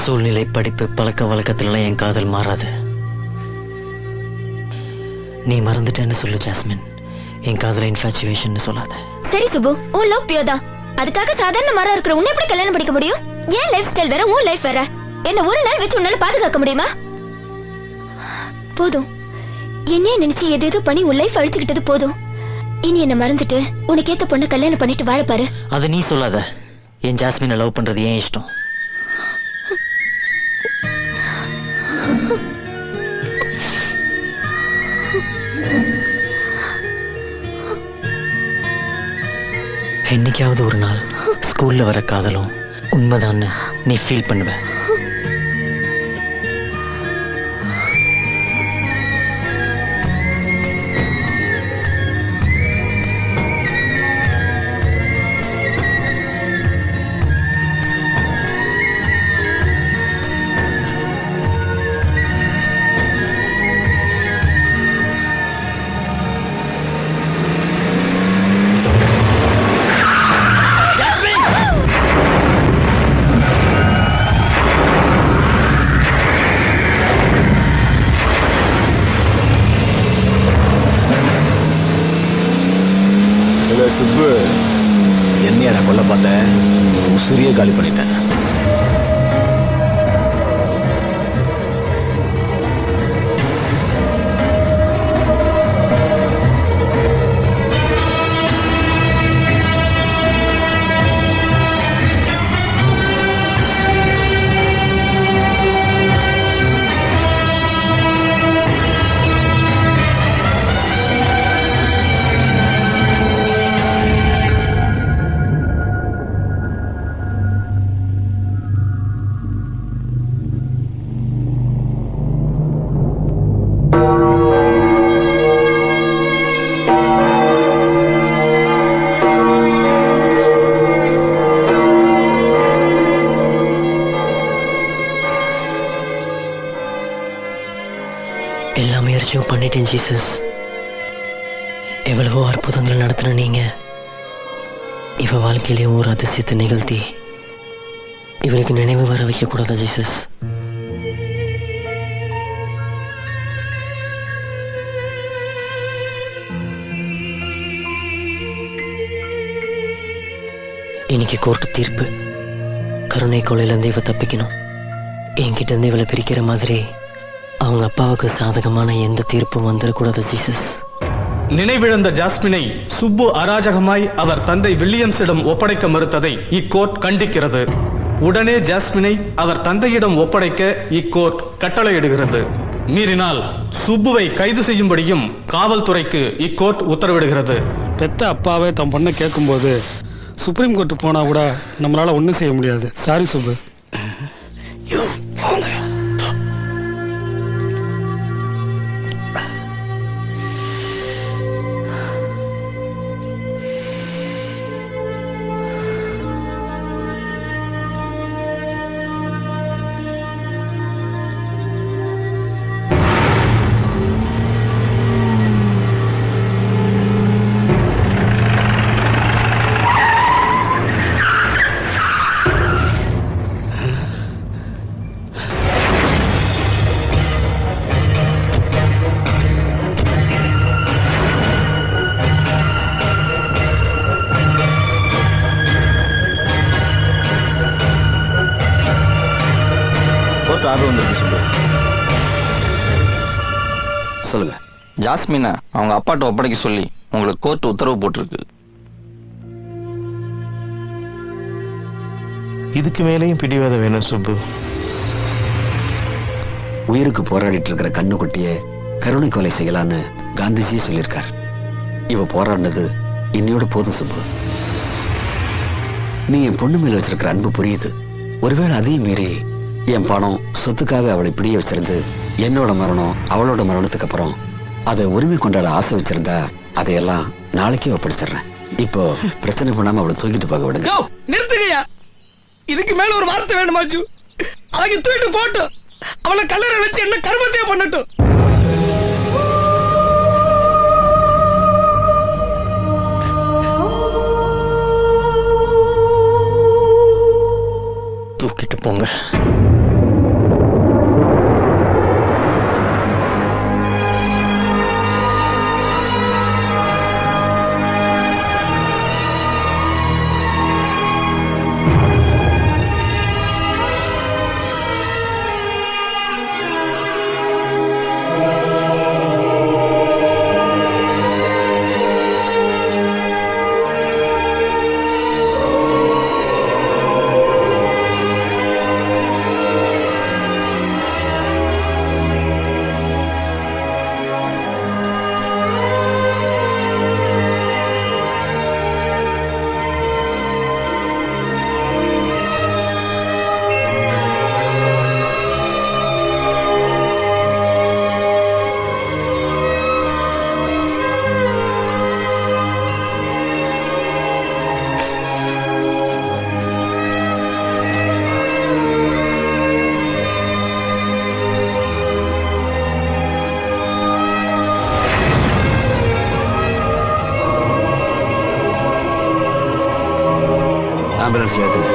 சூழ்நிலை, படிப்பு, பழக்க வழக்கத்துலலாம் என் காதல் மாறாது. நீ மறந்துட்டேன்னு சொல்லு ஜாஸ்மின். என் காதல இன்ஃபாச்சுவேஷன் சொல்லாத. சரி சுபு, உன் லவ் பியூர் தான். அதுக்காக சாதாரண மரம் இருக்கிற உன்னை எப்படி கல்யாணம் பண்ணிக்க முடியும்? ஏன் லைஃப் ஸ்டைல் வேற, உன் லைஃப் வேற. என்ன ஒரு நாள் வச்சு உன்னால பாதுகாக்க முடியுமா? போதும், என்னையே நினைச்சு எதேதோ பண்ணி உன் லைஃப் அழிச்சுக்கிட்டது போதும். இனி என்ன மறந்துட்டு உனக்கு ஏத்த பொண்ணை கல்யாணம் பண்ணிட்டு வாழ பாரு. அதை நீ சொல்லாத. என் ஜாஸ்மினை லவ் பண்றது ஏன் இஷ்டம். என்னைக்காவது ஒரு நாள் ஸ்கூல்ல வர காதலும் உண்மைதான்னு நீ ஃபீல் பண்ணுவ. சுப்பு, என்னையா நான் கொல்ல பார்த்தேன், உசிரியே காலி பண்ணிட்டேன். எல்லா முயற்சியும் பண்ணிட்டேன் ஜீசஸ். எவ்வளவோ அற்புதங்கள் நடத்தின நீங்க இவ வாழ்க்கையிலேயும் ஒரு அதிசயத்தை நிகழ்த்தி இவருக்கு நினைவு வர வைக்க கூடாதா ஜீசஸ்? இன்னைக்கு கோர்ட்டு தீர்ப்பு. கருணை கொலையிலிருந்து இவ தப்பிக்கணும். என்கிட்ட இருந்து இவளை பிரிக்கிற மாதிரி அவங்க அப்பாவுக்கு சாதகமான எந்த தீர்ப்பும் வந்துடக்கூடாது ஜீசஸ். நினைவிழந்த ஜாஸ்மினை சுப்பு அராஜகமாய் அவர் தந்தை வில்லியம்ஸிடம் ஒப்படைக்க மறுத்ததை இக்கோர்ட் கண்டிக்கிறது. உடனே ஜாஸ்மினை அவர் தந்தையிடம் ஒப்படைக்க இக்கோர்ட் கட்டளையிடுகிறது. மீறினால் சுப்புவை கைது செய்யும்படியும் காவல்துறைக்கு இக்கோர்ட் உத்தரவிடுகிறது. பெத்த அப்பாவே தம் பொண்ணை கேட்கும்போது சுப்ரீம் கோர்ட்டு போனா கூட நம்மளால ஒன்றும் செய்ய முடியாது. சாரி சுப்பு. சொல்லுங்க. ஜாஸ்மினை அவங்க அப்பாட்ட ஒப்படைக்க சொல்லி உங்களுக்கு கோர்ட் உத்தரவு போட்டிருக்கு. இதுக்கு மேலேயும் பிடிவாத வேணும் சுப்பு. உயிருக்கு போராடிட்டு இருக்கிற கண்ணுக்குட்டிய கருணை கொலை செய்யலான்னு காந்திஜி சொல்லியிருக்கார். இவ போராடினது இன்னையோட போதும் சுப்பு. நீ என் பொண்ணு மேல வச்சிருக்கிற அன்பு புரியுது. ஒருவேளை அதே மீறி என் பணம் சொத்துக்காக அவளை பிடிய வச்சிருந்து என்னோட மரணம் அவளோட மரணத்துக்கு அப்புறம் அதை உரிமை கொண்டாட ஆசை வச்சிருந்தா அதையெல்லாம் நாளைக்கே ஒப்படைச்சிடுறேன். இப்போ பிரச்சனை பண்ணாம அவளை தூக்கிட்டு போக விடுங்க. நிறுத்துங்கய்யா. இதுக்கு மேல ஒரு வார்த்தை வேணுமாச்சு? அவங்க தூக்கிட்டு போட்டோம். அவளை கல்லறை வச்சு என்ன கர்மத்தையே பண்ணட்டும். தூக்கிட்டு போங்க. ஆம்புலன்ஸ்ல ஏத்துங்க.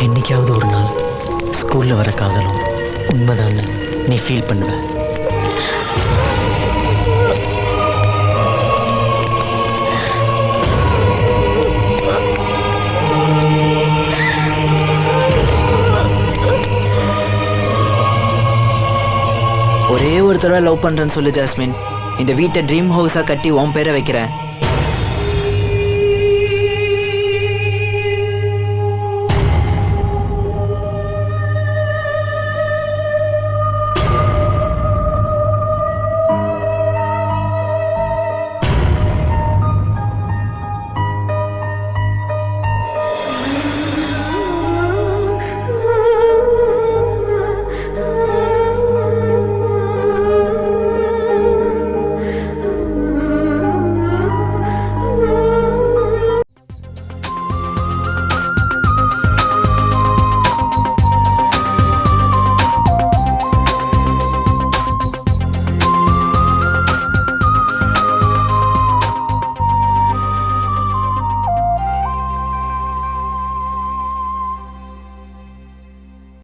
என்னைக்காவது ஒரு நாள் ஸ்கூல்ல வர காதலும் உண்மைதான்னு நீ ஃபீல் பண்ணுவ. ஒரே ஒரு தடவை லவ் பண்றேன்னு சொல்லு ஜாஸ்மின். இந்த வீட்டை ட்ரீம் ஹவுஸா கட்டி உன் பேரை வைக்கிறேன்.